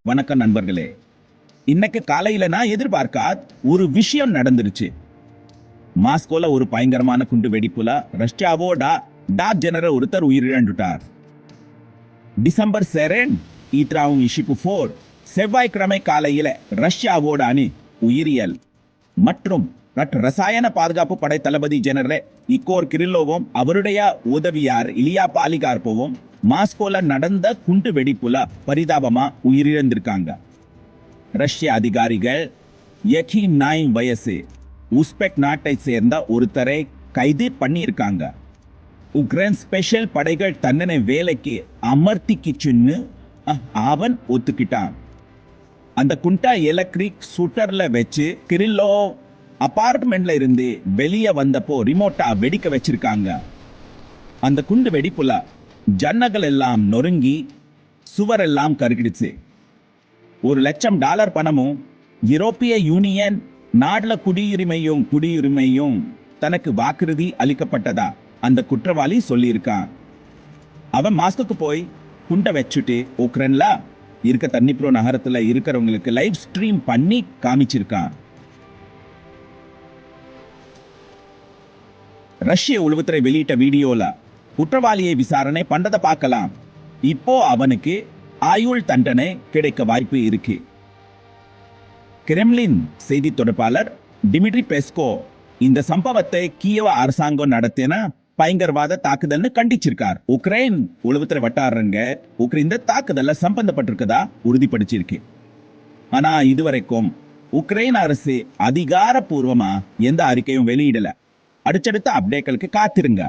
வணக்கம் நண்பர்களே. இன்னைக்கு காலையில நான் எதிர்பார்க்காத ஒரு விஷயம் நடந்துருச்சு. மாஸ்கோல ஒரு பயங்கரமான குண்டு வெடிப்புல ரஷ்யாவோட டாக் ஜெனரல் ஒருத்தர் உயிரிழந்துட்டார். டிசம்பர் 2024 செவ்வாய்க்கிழமை காலையில ரஷ்யாவோட அணி உயிரியல் மற்றும் ரசாயன பாதுகாப்பு படை தளபதி ஜெனரல் இகோர் கிரில்லோவும் அவருடைய உதவியார் இலியா பாலிகார்போவும் மாஸ்கோல நடந்த குண்டு வெடிப்புல பரிதாபமா உயிரிழந்திருக்காங்க. ரஷ்ய அதிகாரிகள் யகீம் நாயின் வயசு உஸ்பெக் நாட்டை சேர்ந்த ஒருத்தரை கைது பண்ணியிருக்காங்க. உக்ரைன் ஸ்பெஷல் படைகள் தண்டனை வேலைக்கு அமர்த்திக்கிச்சுன்னு அவன் ஒத்துக்கிட்டான். அந்த குண்டா எலக்ட்ரிக் சூட்டர்ல வச்சு கிரில்லோ அபார்ட்மெண்ட்ல இருந்து வெளியே வந்தப்போ ரிமோட்டா வெடிக்க வச்சிருக்காங்க. அந்த குண்டு வெடிப்புல ஜன்னல்கள் எல்லாம் நொறுங்கி சுவரெல்லாம் கருகிடுச்சு. $1,00,000 பணமும் யூரோப்பிய யூனியன் நாடுல குடியுரிமையும் தனக்கு வாக்குறுதி அளிக்கப்பட்டதா அந்த குற்றவாளி சொல்லியிருக்கான். அவன் மாஸ்கோக்கு போய் குண்டை வச்சுட்டு உக்ரைன்ல இருக்க தன்னிப்ரோ நகரத்துல இருக்கிறவங்களுக்கு லைவ் ஸ்ட்ரீம் பண்ணி காமிச்சிருக்கான். ரஷ்ய உளவுத்துறை வெளியிட்ட வீடியோல குற்றவாளியை விசாரணை பண்றதை பார்க்கலாம். இப்போ அவனுக்கு ஆயுள் தண்டனை கிடைக்க வாய்ப்பு இருக்கு. கிரெம்லின் செய்தி தொடர்பாளர் டிமிட்ரி பெஸ்கோ இந்த சம்பவத்தை கீவ அரசாங்கம் நடத்தின பயங்கரவாத தாக்குதல்னு கண்டிச்சிருக்கார். உக்ரைன் உளவுத்துறை வட்டாரங்க உக்ரைன் தாக்குதல்ல சம்பந்தப்பட்டிருக்கதா உறுதிப்படுத்தியிருக்கு. ஆனா இதுவரைக்கும் உக்ரைன் அரசு அதிகாரப்பூர்வமா எந்த அறிக்கையும் வெளியிடல. அடுத்தடுத்த அப்டேட்களுக்கு காத்திருங்க.